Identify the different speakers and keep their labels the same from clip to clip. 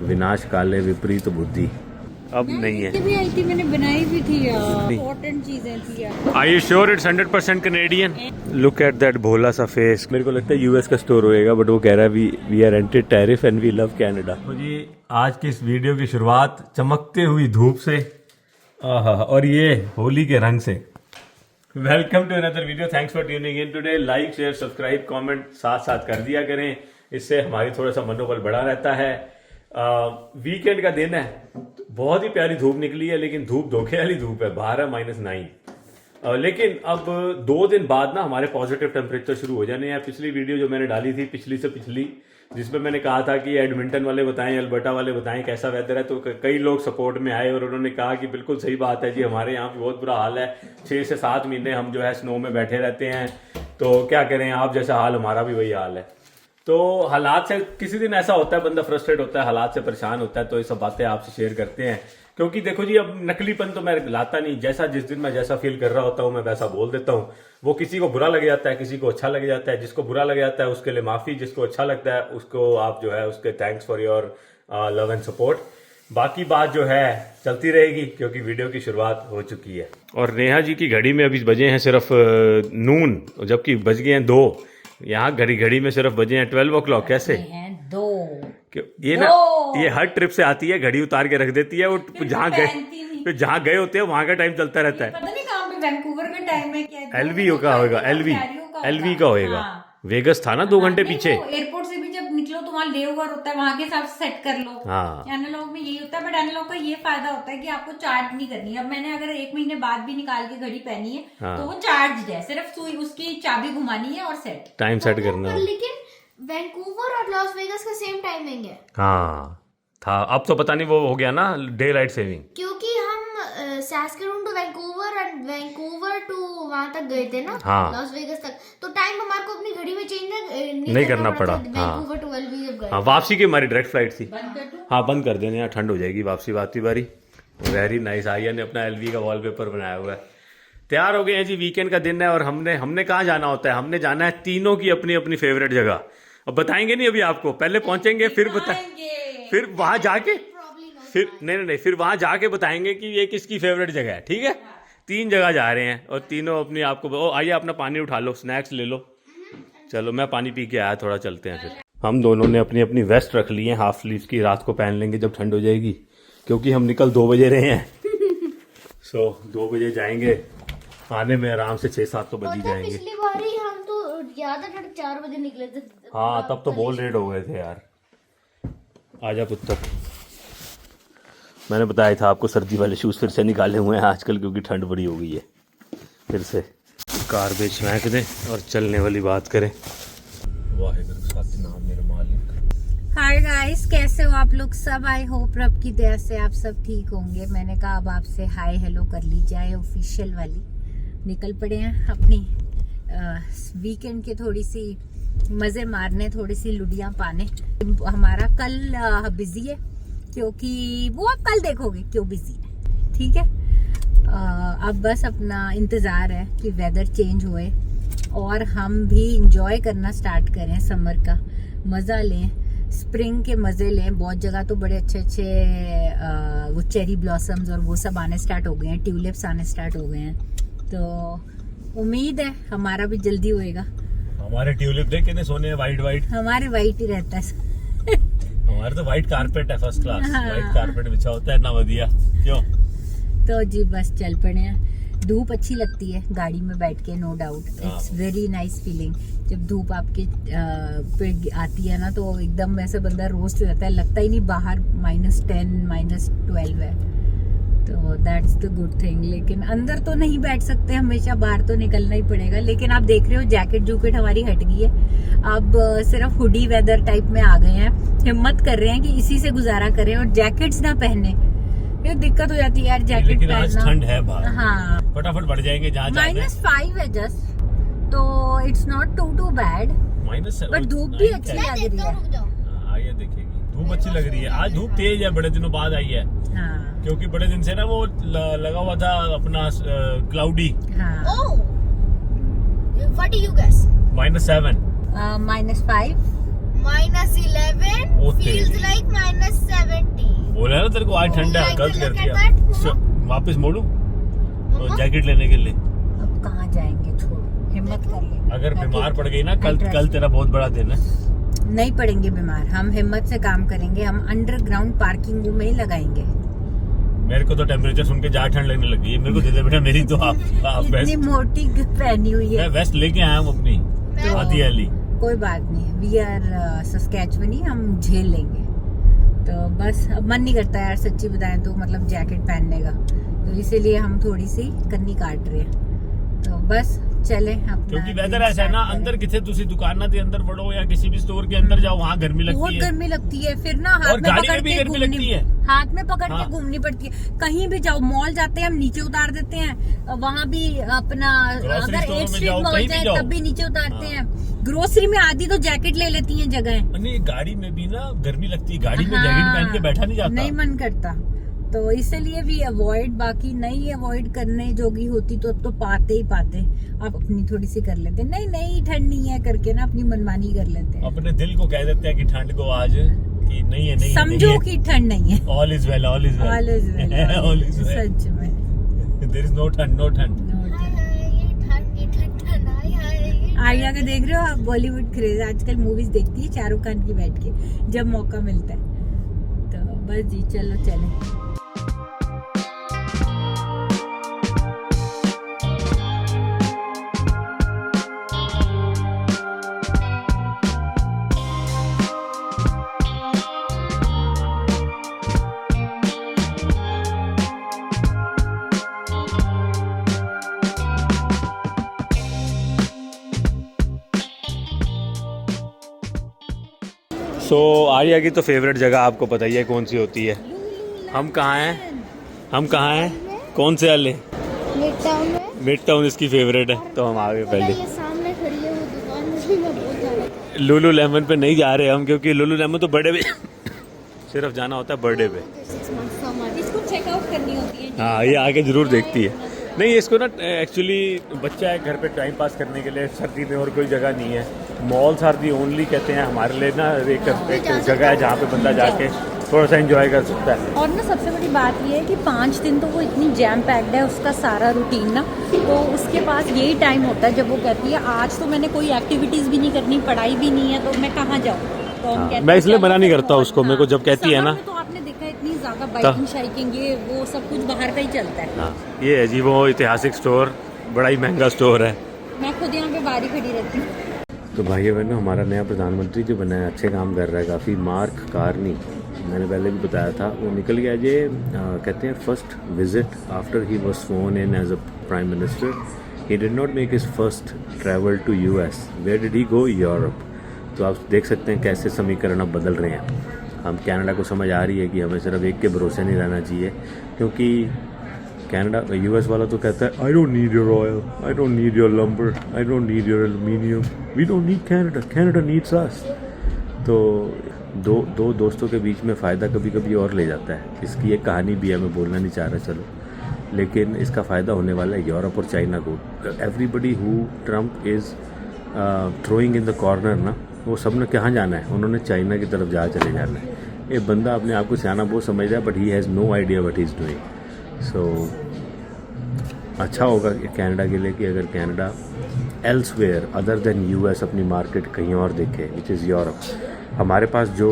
Speaker 1: विनाश काले विपरीत बुद्धि अब नहीं है।
Speaker 2: भी आई थी, मैंने बनाई भी थी यार, इम्पोर्टेंट चीजें थी यार।
Speaker 1: Are you sure it's 100% Canadian? Look at that भोला सा फेस। मेरे को लगता है यूएस का स्टोर होएगा, बट वो कह रहा है we are anti tariff and we love Canada. तो जी आज की इस वीडियो की शुरुआत चमकते हुई धूप से और ये होली के रंग से। Welcome to another video, thanks for tuning in today. Like share subscribe comment साथ साथ कर दिया करें, इससे हमारी थोड़ा सा मनोबल बढ़ा रहता है। वीकेंड का दिन है, बहुत ही प्यारी धूप निकली है, लेकिन धूप धोखे वाली धूप है, बाहर है -9। लेकिन अब 2 दिन बाद ना हमारे पॉजिटिव टेम्परेचर शुरू हो जाने हैं। पिछली वीडियो जो मैंने डाली थी पिछली से पिछली, जिसमें मैंने कहा था कि एडमिंटन वाले बताएं, अल्बर्टा वाले बताएं कैसा वेदर है, तो कई लोग सपोर्ट में आए और उन्होंने कहा कि बिल्कुल सही बात है जी, हमारे यहाँ पे बहुत बुरा हाल है। 6 से 7 महीने हम जो है स्नो में बैठे रहते हैं, तो क्या करें, आप जैसा हाल हमारा भी वही हाल है। तो हालात से किसी दिन ऐसा होता है, बंदा फ्रस्ट्रेट होता है, हालात से परेशान होता है, तो ये सब बातें आपसे शेयर करते हैं। क्योंकि देखो जी, अब नकलीपन तो मैं लाता नहीं, जैसा जिस दिन मैं जैसा फील कर रहा होता हूँ मैं वैसा बोल देता हूँ। वो किसी को बुरा लग जाता है, किसी को अच्छा लग जाता है। जिसको बुरा लग जाता है उसके लिए माफी, जिसको अच्छा लगता है उसको आप जो है उसके thanks for your love and support. बाकी बात जो है चलती रहेगी, क्योंकि वीडियो की शुरुआत हो चुकी है। और नेहा जी की घड़ी में अभी बजे हैं सिर्फ नून, जबकि बज गए हैं 2। यहाँ घड़ी में सिर्फ बजे हैं 12 o'clock। कैसे
Speaker 2: हैं 2?
Speaker 1: ये ना, ये हर ट्रिप से आती है, घड़ी उतार के रख देती है, वो जहाँ गए होते हैं वहां का टाइम चलता रहता है।
Speaker 2: पता नहीं कहाँ पे वैंकूवर का टाइम है क्या?
Speaker 1: एलवी का होगा, एलवी का होएगा। वेगस था ना 2 घंटे पीछे।
Speaker 2: एयरपोर्ट से भी जब निकलो तो वहाँ लेओवर होता है, वहाँ के हिसाब से सेट कर लो।
Speaker 1: हाँ,
Speaker 2: एनालॉग में यही होता है, बट एनालॉग का ये फायदा होता है कि आपको चार्ज नहीं करनी है। अब मैंने अगर 1 महीने बाद भी निकाल के घड़ी पहनी है, तो वो चार्ज है, सिर्फ सुई उसकी चाबी घुमानी है और सेट
Speaker 1: टाइम सेट करना है।
Speaker 3: लेकिन वैंकूवर और लॉस वेगस का सेम टाइमिंग है।
Speaker 1: हाँ था, अब तो पता नहीं वो हो गया ना डे लाइट सेविंग,
Speaker 3: क्योंकि हम Saskatoon to Vancouver and Vancouver to वहां तक गए थे ना,
Speaker 1: हाँ,
Speaker 3: लॉस वेगस तक, तो टाइम हमारे को अपनी घड़ी में चेंज
Speaker 1: नहीं करना पड़ा।
Speaker 3: वैंकूवर टू एलवी जब गए।
Speaker 1: हाँ, वापसी की हमारी डायरेक्ट फ्लाइट थी। हाँ, बंद कर देने, यहाँ ठंड हो जाएगी वापसी बाती बारी। Very nice. आर्या ने अपना एलवी का वॉलपेपर बनाया हुआ है। तैयार हो गए हैं जी, वीकेंड का दिन है और हमने कहाँ जाना होता है, हमने जाना है तीनों की अपनी अपनी फेवरेट जगह। अब बताएंगे नहीं अभी आपको, पहले पहुंचेंगे फिर फिर वहां जाके फिर नहीं फिर वहां जाके बताएंगे कि ये किसकी फेवरेट जगह है। ठीक है, 3 जगह जा रहे हैं और तीनों अपनी आपको। आइए अपना पानी उठा लो, स्नैक्स ले लो। चलो मैं पानी पी के आया, थोड़ा चलते हैं फिर। हम दोनों ने अपनी अपनी वेस्ट रख ली है, हाफ स्लीव्स की, रात को पहन लेंगे जब ठंड हो जाएगी, क्योंकि हम निकल 2 बजे रहे हैं। 2 बजे जाएंगे, आने में आराम से 6-7 तो बज ही जाएंगे।
Speaker 3: पिछली बार ही हम तो याद है 4 बजे निकले थे।
Speaker 1: हाँ, तब तो बहुत लेट हो गए थे यार। आजा पुत्र, मैंने बताया था आपको, सर्दी वाले शूज़ फिर से निकाले हुए हैं आजकल, क्योंकि ठंड बड़ी हो गई है। फिर से गार्बेज फेंक दें और चलने वाली बात करें। वाहिगुरू सतनाम मेरे मालिक।
Speaker 2: हाय गाइस, कैसे हो आप लोग सब? आई होप रब की दया से आप सब ठीक होंगे। मैंने कहा अब आपसे हाय हेलो कर ली जाए, ऑफिशियल वाली। निकल पड़े हैं अपनी वीकेंड के थोड़ी सी मज़े मारने, थोड़ी सी लुडियाँ पाने। हमारा कल बिजी है, क्योंकि वो आप कल देखोगे क्यों बिजी है। ठीक है, अब बस अपना इंतज़ार है कि वेदर चेंज हुए और हम भी इंजॉय करना स्टार्ट करें, समर का मज़ा लें, स्प्रिंग के मज़े लें। बहुत जगह तो बड़े अच्छे अच्छे वो चेरी ब्लॉसम्स और वो सब आने स्टार्ट हो गए हैं, ट्यूलिप्स आने स्टार्ट हो गए हैं, तो उम्मीद है हमारा भी जल्दी होएगा।
Speaker 1: हमारे ट्यूलिप देख कितने सोने हैं, वाइट।
Speaker 2: हमारे वाइट ही रहता है।
Speaker 1: हमारे तो वाइट कारपेट है, फर्स्ट क्लास। वाइट कारपेट बिछा होता है ना, बढ़िया। क्यों? तो
Speaker 2: जी बस चल पड़े हैं। धूप अच्छी लगती है गाड़ी में बैठ के, no doubt, it's very nice feeling. जब धूप आपके पे आती है ना, तो एकदम ऐसे बंदा रोस्ट हो जाता है, लगता ही नहीं बाहर -10 -12 है, तो दैट्स द गुड थिंग। लेकिन अंदर तो नहीं बैठ सकते हमेशा, बाहर तो निकलना ही पड़ेगा। लेकिन आप देख रहे हो जैकेट जूकेट हमारी हट गई है, अब सिर्फ हुडी वेदर टाइप में आ गए हैं। हिम्मत कर रहे हैं कि इसी से गुजारा करें और जैकेट्स ना पहने। ये दिक्कत हो जाती है यार, जैकेट पहनना। आज
Speaker 1: ठंड है बाहर,
Speaker 2: हाँ,
Speaker 1: फटाफट बढ़ जाएंगे जहाँ
Speaker 2: -5 है जस्ट, तो it's not too bad, but धूप भी अच्छी लग रही है।
Speaker 1: आइए देखेगी, धूप अच्छी लग रही है। आज धूप तेज है, बड़े दिनों बाद आई है।
Speaker 2: हाँ,
Speaker 1: क्योंकि बड़े दिन से ना वो लगा हुआ था अपना cloudy.
Speaker 3: Oh, what do you guess?
Speaker 1: -7
Speaker 2: -5
Speaker 3: -11 feels like -7
Speaker 1: ना तेरे को आज ठंडा है, गलत कर दिया। वापस मोड़ू जैकेट लेने के लिए।
Speaker 2: अब कहाँ जाएंगे, छोड़ो, हिम्मत कर ले।
Speaker 1: अगर बीमार पड़ गई ना कल तेरा बहुत बड़ा दिन है।
Speaker 2: नहीं पड़ेंगे बीमार, हम हिम्मत से काम करेंगे, हम अंडरग्राउंड पार्किंग में ही लगाएंगे।
Speaker 1: मेरे को तो टेम्परेचर सुन के ज्यादा ठंड लगने लगी है। मेरे को दे दे बेटा, मेरी तो आप
Speaker 2: इतनी
Speaker 1: वेस्ट
Speaker 2: मोटी पहनी हुई है।
Speaker 1: मैं वेस्ट लेके आया हूँ अपनी आधी वाली।
Speaker 2: कोई बात नहीं, वी आर सस्कैचुअनी, हम झेल लेंगे। तो बस अब मन नहीं करता यार, सच्ची बताएं तो, मतलब जैकेट पहनने का, तो इसीलिए हम थोड़ी सी कन्नी काट रहे हैं। तो बस चले अपना,
Speaker 1: क्योंकि वेदर ऐसा है ना, अंदर किसी दूसरी दुकान ना अंदर बढ़ो या किसी भी स्टोर के अंदर जाओ, वहाँ गर्मी लगती
Speaker 2: बहुत
Speaker 1: है।
Speaker 2: गर्मी लगती है, फिर ना हाथ
Speaker 1: और
Speaker 2: में
Speaker 1: गाड़ी
Speaker 2: पकड़
Speaker 1: में भी
Speaker 2: के
Speaker 1: गर्मी लगती है।
Speaker 2: हाथ में पकड़
Speaker 1: हाँ।
Speaker 2: के घूमनी पड़ती है। कहीं भी जाओ, मॉल जाते हैं हम, नीचे उतार देते हैं, वहाँ भी अपना
Speaker 1: Grocery
Speaker 2: अगर
Speaker 1: store
Speaker 2: एक
Speaker 1: में
Speaker 2: स्ट्रीट
Speaker 1: जाओ,
Speaker 2: मॉल
Speaker 1: कहीं भी
Speaker 2: जाए
Speaker 1: जाओ।
Speaker 2: तब भी नीचे उतारते
Speaker 1: हाँ।
Speaker 2: हैं। ग्रोसरी में आधी तो जैकेट ले लेती हैं जगह।
Speaker 1: नहीं, गाड़ी में भी ना गर्मी लगती है, गाड़ी में जैकेट पहन के बैठा नहीं जाता।
Speaker 2: नहीं मन करता, तो इसलिए भी अवॉइड, बाकी नहीं अवॉइड करने जोगी होती तो अब तो पाते ही पाते। आप अपनी थोड़ी सी कर लेते, नहीं ठंड नहीं है करके ना अपनी मनमानी कर लेते हैं।
Speaker 1: अपने दिल को कह देते हैं कि ठंड को आज कि नहीं है, नहीं
Speaker 2: समझो कि ठंड नहीं है।
Speaker 1: All is well, all is well,
Speaker 2: All is well,
Speaker 1: all is well.
Speaker 2: सच में
Speaker 1: देयर इज नो ठंड, नो ठंड।
Speaker 2: आर्या का देख रहे हो आप, बॉलीवुड क्रेज, आजकल मूवीज देखती है शाहरुख खान की बैठ के जब मौका मिलता है। तो बस जी, चलो चले।
Speaker 1: सो आर्या की तो फेवरेट जगह आपको पता ही है कौन सी होती है। हम कहाँ हैं कौन से वाले? मिड टाउन इसकी फेवरेट है, तो हम आ गए पहले।
Speaker 3: ये सामने खड़ी है वो दुकान, मुझे मैं बहुत ज्यादा
Speaker 1: लुलु लेमन पे नहीं जा रहे हम, क्योंकि लुलु लेमन तो बर्थडे पे सिर्फ जाना होता है बर्थडे पे।
Speaker 2: इसको चेकआउट करनी होती है।
Speaker 1: हाँ, ये आके जरूर देखती है। नहीं, इसको ना एक्चुअली बच्चा है, घर पे टाइम पास करने के लिए, सर्दी में और कोई जगह नहीं है। मॉल्स आर दी ओनली कहते हैं हमारे लिए ना, एक जगह है जहाँ पे बंदा जाके थोड़ा सा एंजॉय कर सकता है।
Speaker 2: और ना सबसे बड़ी बात ये है कि 5 दिन तो वो इतनी जैम पैक्ड है, उसका सारा रूटीन ना, तो उसके पास यही टाइम होता है जब वो कहती है आज तो मैंने कोई एक्टिविटीज़ भी नहीं करनी, पढ़ाई भी नहीं है, तो मैं कहाँ जाऊँ। तो हम कहते हैं
Speaker 1: मैं इसलिए
Speaker 2: चलो
Speaker 1: मना नहीं
Speaker 2: फिर
Speaker 1: करता
Speaker 2: मॉल।
Speaker 1: उसको, मेरे को जब कहती है ना।
Speaker 2: तो आपने देखा इतनी ज़्यादा बाइकिंग शाइकिंग, ये वो सब कुछ बाहर का ही चलता है।
Speaker 1: हाँ, ये है जी वो ऐतिहासिक स्टोर, बड़ा ही महंगा स्टोर है।
Speaker 2: मैं खुद यहाँ पे बाहर खड़ी रहती हूँ।
Speaker 1: तो भाइयों बहनों, हमारा नया प्रधानमंत्री जो बना है, अच्छे काम कर रहा है काफ़ी। मार्क कार्नी, मैंने पहले भी बताया था, वो निकल गया ये कहते हैं first visit after he was sworn in as a prime minister. He did not make his first travel to US. Where did he go? Europe. तो आप देख सकते हैं कैसे समीकरण अब बदल रहे हैं। हम कनाडा को समझ आ रही है कि हमें सिर्फ एक के भरोसे नहीं रहना चाहिए, क्योंकि कनाडा यूएस वाला तो कहता है I don't need your oil, I don't need your lumber, I don't need your aluminium, we don't need Canada, Canada needs us. तो दो दोस्तों के बीच में फ़ायदा कभी कभी और ले जाता है। इसकी एक कहानी भी है, मैं बोलना नहीं चाह रहा चलो, लेकिन इसका फ़ायदा होने वाला है यूरोप और चाइना को। Everybody who Trump is throwing in the corner ना, वो सब ने कहाँ जाना है? उन्होंने चाइना की तरफ चले जाना है। ये बंदा अपने आप को सियाना बहुत समझ रहा है, but he has no idea what he is doing. So अच्छा होगा कनाडा के लिए कि अगर Canada elsewhere other than US अपनी मार्केट कहीं और देखे, विच इज़ यूरोप। हमारे पास जो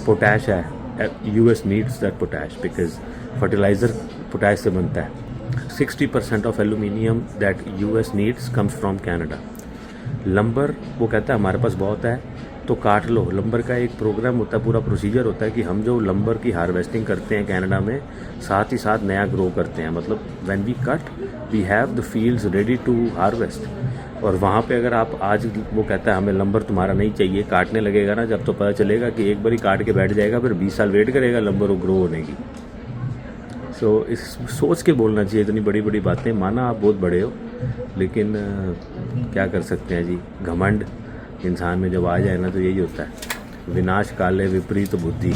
Speaker 1: पोटैश है, US needs that potash because fertiliser potash से बनता है। 60% of aluminium that US needs comes from Canada. Lumbar वो कहता है हमारे पास बहुत है तो काट लो। लंबर का एक प्रोग्राम होता है, पूरा प्रोसीजर होता है कि हम जो लंबर की हार्वेस्टिंग करते हैं कनाडा में, साथ ही साथ नया ग्रो करते हैं। मतलब when we cut we have the fields ready to harvest. और वहाँ पे अगर आप आज, वो कहता है हमें लंबर तुम्हारा नहीं चाहिए, काटने लगेगा ना जब, तो पता चलेगा कि एक बार ही काट के बैठ जाएगा, फिर 20 साल वेट करेगा लंबर वो ग्रो होने की। सो इस सोच के बोलना चाहिए इतनी बड़ी बड़ी बातें। माना आप बहुत बड़े हो, लेकिन क्या कर सकते हैं जी, घमंड इंसान में जब आ जाए ना तो यही होता है, विनाश काले विपरीत बुद्धि।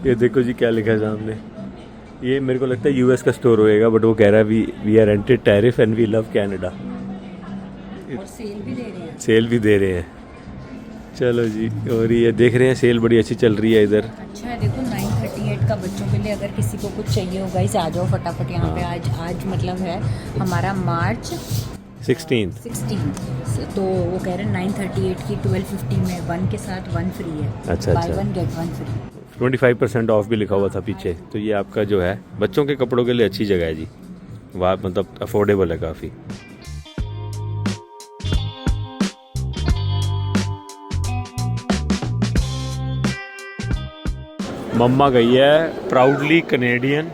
Speaker 1: ये देखो जी क्या लिखा है सामने, ये मेरे को लगता है यूएस का स्टोर होएगा, बट वो कह रहा है we are anti tariff and we love Canada.
Speaker 2: और सेल भी दे रहे हैं।
Speaker 1: सेल भी दे रहे हैं। चलो जी, और ये देख रहे हैं सेल बड़ी अच्छी चल रही है इधर।
Speaker 2: अच्छा है, देखो 938 का बच्चों के लिए अगर किसी को कुछ चाहिए होगा इस आ जाओ फटाफट यहाँ पे। आज मतलब है हमारा मार्च
Speaker 1: 16
Speaker 2: तो वो कह रहे हैं 938 की 1250 में 1 के साथ 1 फ्री है।
Speaker 1: अच्छा,
Speaker 2: बाय
Speaker 1: अच्छा।
Speaker 2: 1 गेट 1 फ्री।
Speaker 1: 25% ऑफ भी लिखा हुआ था पीछे। तो ये आपका जो है बच्चों के कपड़ों के लिए अच्छी जगह है जी। वहाँ मतलब अफोर्डेबल है काफ़ी। मम्मा गई है proudly Canadian.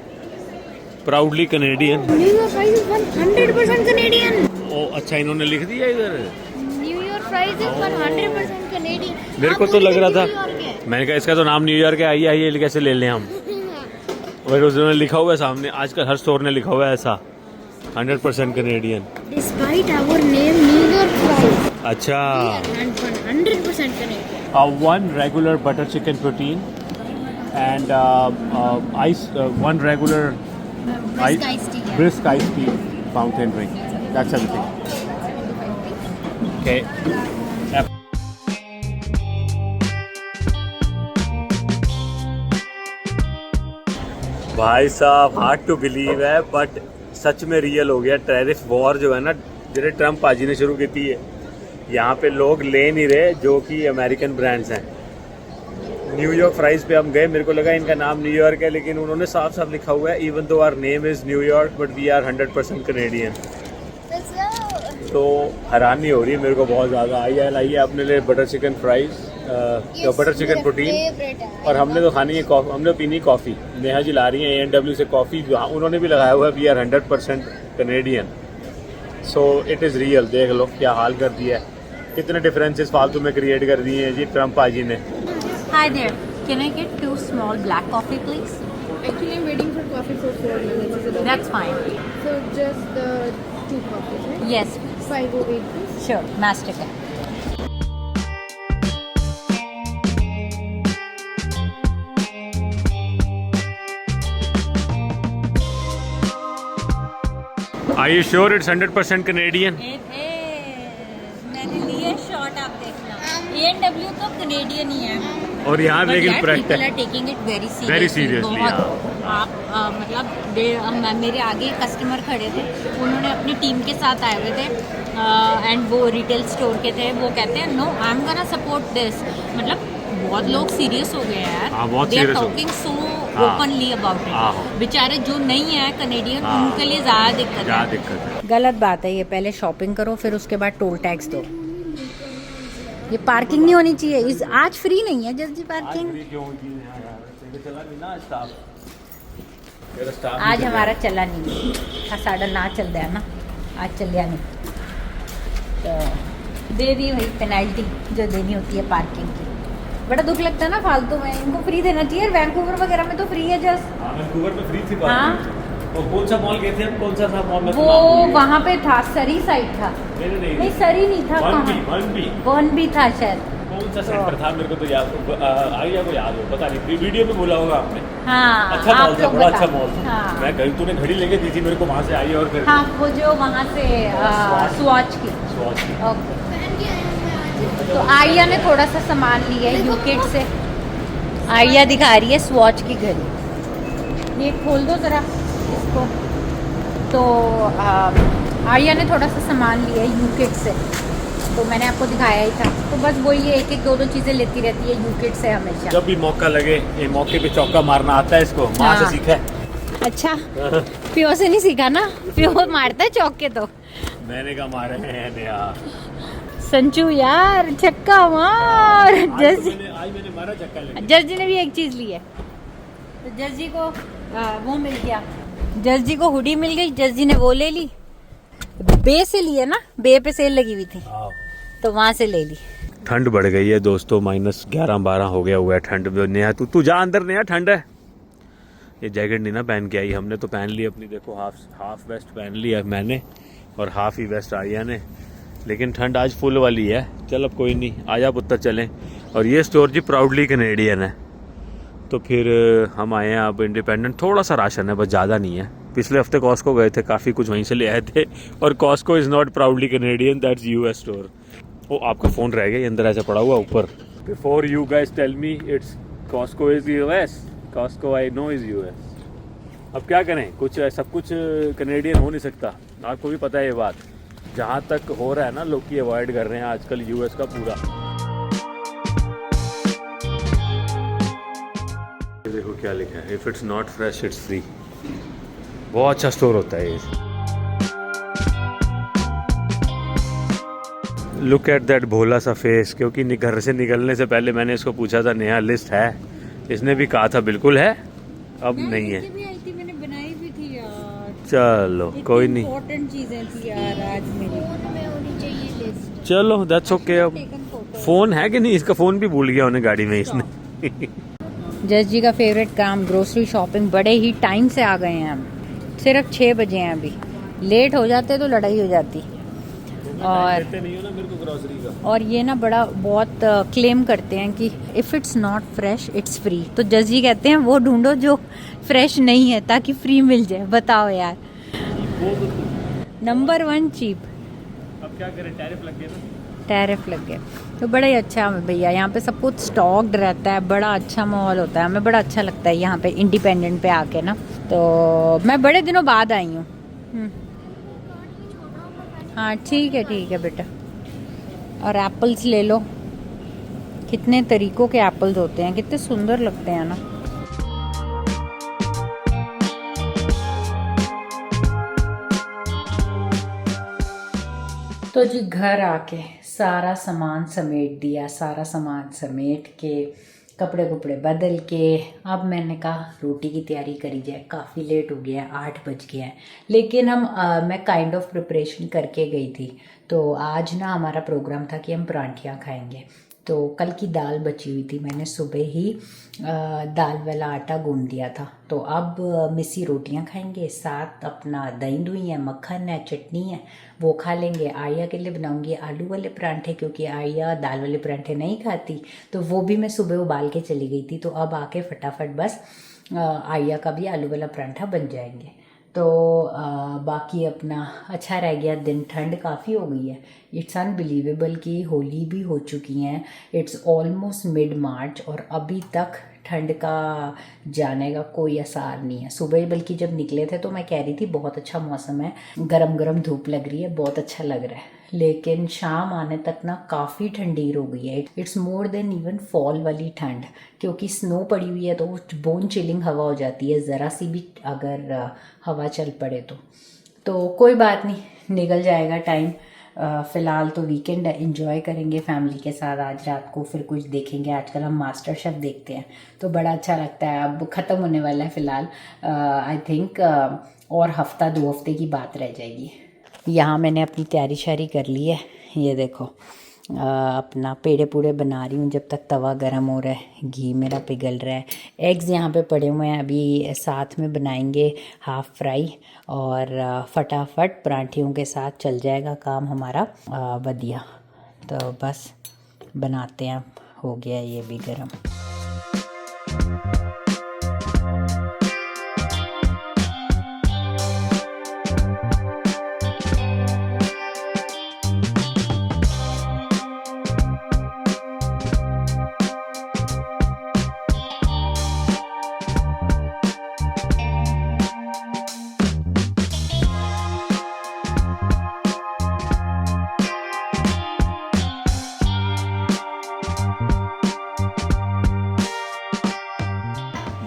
Speaker 1: Proudly Canadian.
Speaker 3: New York fries is 100% Canadian.
Speaker 1: ओ अच्छा, इन्होंने लिख दिया इधर।
Speaker 3: New York fries is 100% Canadian.
Speaker 1: मेरे को तो लग रहा था, मैंने कहा इसका तो नाम न्यूयॉर्क है, आइए आइए कैसे ले लें हम। और उसने लिखा हुआ है सामने, आजकल हर स्टोर ने लिखा हुआ है ऐसा 100% Canadian.
Speaker 3: Despite our name New York fries,
Speaker 1: अच्छा।
Speaker 3: 100% Canadian.
Speaker 1: 1 regular butter chicken protein and ice 1 regular
Speaker 3: Brisk iced tea, yeah.
Speaker 1: brisk iced tea fountain drink. That's everything. Okay. भाई साहब हार्ड टू बिलीव है but सच में real हो गया। Tariff war जो है ना, जिन्हें ट्रम्प पाजी ने शुरू की थी है, यहाँ पे लोग ले नहीं रहे जो कि अमेरिकन ब्रांड्स हैं। न्यूयॉर्क फ्राइज पे हम गए, मेरे को लगा इनका नाम न्यूयॉर्क है, लेकिन उन्होंने साफ साफ लिखा हुआ है even though our name is New York but we are 100% Canadian. तो हैरानी हो रही है मेरे को बहुत ज़्यादा। आइए अपने लिए butter chicken fries, butter chicken protein, और हमने तो खानी है कॉफ़ी, हमने पीनी कॉफ़ी। नेहा जी ला रही है A&W से कॉफ़ी, उन्होंने भी लगाया हुआ है we are 100% Canadian. So it is real. देख लो क्या हाल कर दिया है, कितने डिफरेंसेस फालतू में क्रिएट कर दिए हैं जी ट्रम्प पाजी ने।
Speaker 2: Hi there. Can I get 2 small black coffee, please?
Speaker 4: Actually, I'm waiting for coffee for 4 minutes. Is it okay?
Speaker 2: That's fine.
Speaker 4: So just the 2 coffees, right?
Speaker 2: Yes,
Speaker 4: 508, please.
Speaker 2: sure. Master can.
Speaker 1: Are you sure it's 100% Canadian?
Speaker 2: मैंने लिए shot, आप देखना। A&W तो Canadian ही है।
Speaker 1: और यहाँ लेकिन
Speaker 2: people are taking it very seriously.
Speaker 1: Very seriously,
Speaker 2: बहुत। आप मतलब मेरे आगे कस्टमर खड़े थे, उन्होंने अपनी टीम के साथ आए हुए थे एंड वो रिटेल स्टोर के थे। वो कहते हैं no I am gonna support this. मतलब बहुत लोग सीरियस हो गए हैं यार।
Speaker 1: हाँ, बहुत
Speaker 2: They are
Speaker 1: serious हो
Speaker 2: talking so
Speaker 1: हाँ।
Speaker 2: openly about it.
Speaker 1: हाँ।
Speaker 2: बेचारे जो नहीं है कनेडियन,
Speaker 1: हाँ।
Speaker 2: उनके लिए ज़्यादा दिक्कत
Speaker 1: क्या
Speaker 2: है।
Speaker 1: दिक्कत है।
Speaker 2: गलत बात है ये। पहले शॉपिंग करो फिर उसके बाद टोल टैक्स दो। ये पार्किंग नहीं होनी चाहिए। इस आज फ्री नहीं है जल्दी पार्किंग। आज हमारा चला नहीं, साढ़ा ना चल रहा है ना, आज चलिया नहीं तो दे दी वही पेनल्टी जो देनी होती है पार्किंग की। बड़ा दुख लगता है ना फालतू में, इनको फ्री देना चाहिए। वैंकूवर वगैरह में तो फ्री है जस्ट।
Speaker 1: वैंकूवर में फ्री थी
Speaker 2: हाँ,
Speaker 1: और कौन सा मॉल गए थे हम, कौन सा था मॉल?
Speaker 2: वो वहाँ पे था, सरी साइड था। नहीं सरी नहीं था, वन भी था शायद।
Speaker 1: कौन सा सेंटर था मेरे को तो याद आइडिया को याद हो, पता नहीं, वीडियो में बोला होगा आपने।
Speaker 2: हाँ,
Speaker 1: अच्छा मॉल था, बड़ा अच्छा मॉल था।
Speaker 2: हाँ,
Speaker 1: मैं घड़ी, तूने घड़ी लेके दी थी मेरे को वहाँ से आई और फिर
Speaker 2: हाँ वो जो वहाँ से स्वॉच की।
Speaker 1: स्वॉच की।
Speaker 2: ओके, तो आर्या ने थोड़ा सा सामान लिया है यूकेट से। आर्या दिखा रही है स्वॉच की घड़ी। ये खोल दो जरा इसको। तो आर्या ने थोड़ा सा सामान लिया है यूकेट से, तो मैंने आपको दिखाया ही था। तो बस वही है, एक दो चीज़ें लेती रहती है यूकेट से हमेशा।
Speaker 1: जब भी मौका लगे, ये मौके पे चौका मारना आता है इसको, माँ से
Speaker 2: हाँ।
Speaker 1: सीखा है।
Speaker 2: अच्छा, प्यो से नहीं सीखा ना? प्यो मारता है चौके तो।
Speaker 1: मैंने कहा मारे हैं यार
Speaker 2: संचू यार, छक्का मार। जज
Speaker 1: मैंने मारा चक्का लेके।
Speaker 2: जज जी ने भी एक चीज ली है, तो जज जी को वो मिल गया। जज जी को हुडी मिल गई, जज जी ने वो ले ली। बे से ली है ना, बे पे सेल लगी हुई थी तो वहां से ले ली।
Speaker 1: ठंड बढ़ गई है दोस्तों, -11-12 हो गया हुआ है ठंड में। नेहा तू जा अंदर, नेहा ठंड है। ये जैकेट नहीं ना पहन के आई, हमने तो पहन ली अपनी। देखो हाफ वेस्ट पहन ली है मैंने और हाफ ही वेस्ट आर्या ने, लेकिन ठंड आज फुल वाली है। चल अब कोई नहीं, आजा पुत्र चलें। और ये स्टोर जी प्राउडली कनेडियन है, तो फिर हम आए हैं अब इंडिपेंडेंट। थोड़ा सा राशन है बस, ज़्यादा नहीं है। पिछले हफ्ते कॉस्को गए थे, काफ़ी कुछ वहीं से ले आए थे। और Costco is not proudly Canadian, that's US store. ओ आपका फ़ोन रह गया, ये अंदर ऐसा पड़ा हुआ ऊपर। Before you guys tell me it's Costco is US, Costco I know is US. अब क्या करें, कुछ सब कुछ कैनेडियन हो नहीं सकता, आपको भी पता है ये बात। जहाँ तक हो रहा है ना, लोग की अवॉइड कर रहे हैं आजकल यूएस का पूरा। देखो क्या लिखा है, if it's not fresh it's free. बहुत अच्छा स्टोर होता है ये। लुक एट दैट भोला सा फेस, क्योंकि घर से निकलने से पहले मैंने इसको पूछा था नेहा लिस्ट है, इसने भी कहा था बिल्कुल है, अब नहीं है।
Speaker 2: मैंने बनाई भी थी यार,
Speaker 1: चलो कोई नहीं,
Speaker 2: इम्पोर्टेंट चीजें थी यार आज मेरी।
Speaker 3: फोन में होनी चाहिए लिस्ट।
Speaker 1: चलो दैट्स ओके। अब फ़ोन है कि नहीं, इसका फ़ोन भी भूल गया उन्हें गाड़ी में इसने।
Speaker 2: जस जी का फेवरेट काम ग्रोसरी शॉपिंग, बड़े ही टाइम से आ गए हैं हम, सिर्फ 6 बजे हैं अभी, लेट हो जाते तो लड़ाई हो जाती। और
Speaker 1: नहीं हो ना मेरे को ग्रोसरी का।
Speaker 2: और ये ना बहुत क्लेम करते हैं कि if it's not fresh it's free, तो जस जी कहते हैं वो ढूंढो जो फ्रेश नहीं है ताकि फ्री मिल जाए। बताओ यार, नंबर 1 चीप।
Speaker 1: अब क्या करें, टैरिफ लग गया ना।
Speaker 2: टैरिफ लग गए तो बड़ा ही अच्छा है भैया, यहाँ पे सब कुछ स्टॉक्ड रहता है, बड़ा अच्छा माहौल होता है, हमें बड़ा अच्छा लगता है यहाँ पे इंडिपेंडेंट पे आके ना। तो मैं बड़े दिनों बाद आई हूँ। हाँ ठीक है बेटा। और एप्पल्स ले लो, कितने तरीकों के एप्पल्स होते हैं, कितने सुंदर लगते हैं ना। तो जी घर आके सारा सामान समेट दिया, सारा सामान समेट के कपड़े कुपड़े बदल के अब मैंने कहा रोटी की तैयारी करी जाए। काफ़ी लेट हो गया है, 8 बज गया है, लेकिन मैं काइंड ऑफ प्रिपरेशन करके गई थी। तो आज ना हमारा प्रोग्राम था कि हम परांठियाँ खाएंगे। तो कल की दाल बची हुई थी, मैंने सुबह ही दाल वाला आटा गूंद दिया था। तो अब मिस्सी रोटियां खाएंगे, साथ अपना दही दुही है, मक्खन है, चटनी है, वो खा लेंगे। आर्या के लिए बनाऊंगी आलू वाले परांठे, क्योंकि आर्या दाल वाले परांठे नहीं खाती, तो वो भी मैं सुबह उबाल के चली गई थी। तो अब आके फटाफट बस आर्या का भी आलू वाला परांठा बन जाएंगे। तो बाकी अपना अच्छा रह गया दिन। ठंड काफ़ी हो गई है, इट्स अनबिलीवेबल कि होली भी हो चुकी हैं। इट्स ऑलमोस्ट मिड मार्च और अभी तक ठंड का जाने का कोई आसार नहीं है। सुबह बल्कि जब निकले थे तो मैं कह रही थी बहुत अच्छा मौसम है, गरम गरम धूप लग रही है, बहुत अच्छा लग रहा है। लेकिन शाम आने तक ना काफ़ी ठंडीर हो गई है। It's more than even fall वाली ठंड, क्योंकि स्नो पड़ी हुई है तो बोन चिलिंग हवा हो जाती है, ज़रा सी भी अगर हवा चल पड़े तो कोई बात नहीं, निकल जाएगा टाइम। फ़िलहाल तो वीकेंड है, एंजॉय करेंगे फैमिली के साथ। आज रात को फिर कुछ देखेंगे, आजकल हम मास्टर शेफ़ देखते हैं तो बड़ा अच्छा लगता है। अब ख़त्म होने वाला है फ़िलहाल, आई थिंक और हफ्ता 2 हफ्ते की बात रह जाएगी। यहाँ मैंने अपनी तैयारी शारी कर ली है, ये देखो अपना पेड़े पूड़े बना रही हूँ जब तक तवा गर्म हो रहा है, घी मेरा पिघल रहा है। एग्स यहाँ पे पड़े हुए हैं, अभी साथ में बनाएंगे हाफ़ फ्राई और फटाफट पराठियों के साथ चल जाएगा काम हमारा बढ़िया। तो बस बनाते हैं, हो गया ये भी गर्म।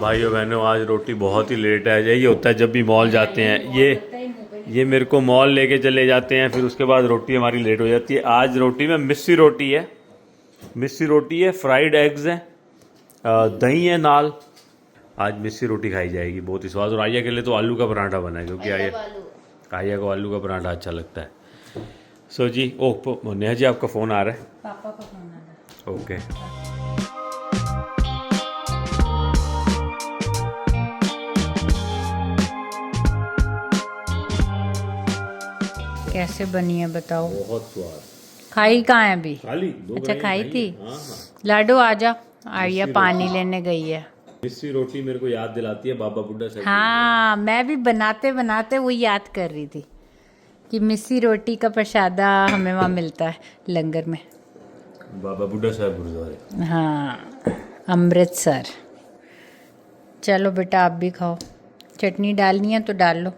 Speaker 1: भाइयों बहनों, आज रोटी बहुत ही लेट है। यही होता है जब भी मॉल जाते हैं, ये मेरे को मॉल लेके चले जाते हैं, फिर उसके बाद रोटी हमारी लेट हो जाती है। आज रोटी में मिस्सी रोटी है, फ्राइड एग्स हैं, दही है नाल। आज मिस्सी रोटी खाई जाएगी, बहुत ही स्वाद। और आर्या के लिए तो आलू का पराठा बना है, क्योंकि आर्या को आलू का पराठा अच्छा लगता है। सो जी, ओह नेहा जी आपका फ़ोन आ रहा है,
Speaker 2: पापा का फ़ोन आ रहा है।
Speaker 1: ओके।
Speaker 2: कैसे बनी है बताओ?
Speaker 1: बहुत स्वाद।
Speaker 2: खाई कहाँ है अभी?
Speaker 1: खाली
Speaker 2: अच्छा खाई थी।
Speaker 1: हाँ।
Speaker 2: लाडो आजा, आर्या पानी लेने गई है।
Speaker 1: मिस्सी रोटी मेरे को याद दिलाती है बाबा बुड्ढा साहब।
Speaker 2: हाँ, मैं भी बनाते बनाते वो याद कर रही थी कि मिस्सी रोटी का प्रसादा हमें वहाँ मिलता है लंगर में।
Speaker 1: बाबा बुड्ढा साहब गुरुद्वारे।
Speaker 2: हाँ, अमृतसर। चलो बेटा आप भी खाओ, चटनी डालनी है तो डाल लो।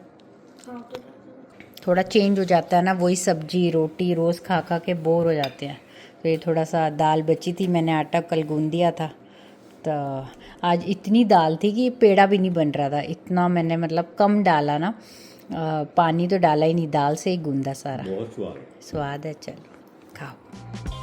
Speaker 2: थोड़ा चेंज हो जाता है ना, वही सब्जी रोटी रोज़ खा खा के बोर हो जाते हैं, तो ये थोड़ा सा दाल बची थी, मैंने आटा कल गूंद दिया था, तो आज इतनी दाल थी कि पेड़ा भी नहीं बन रहा था, इतना मैंने मतलब कम डाला ना, पानी तो डाला ही नहीं, दाल से ही गूंदा सारा।
Speaker 1: बहुत स्वाद
Speaker 2: स्वाद है। चलो खाओ।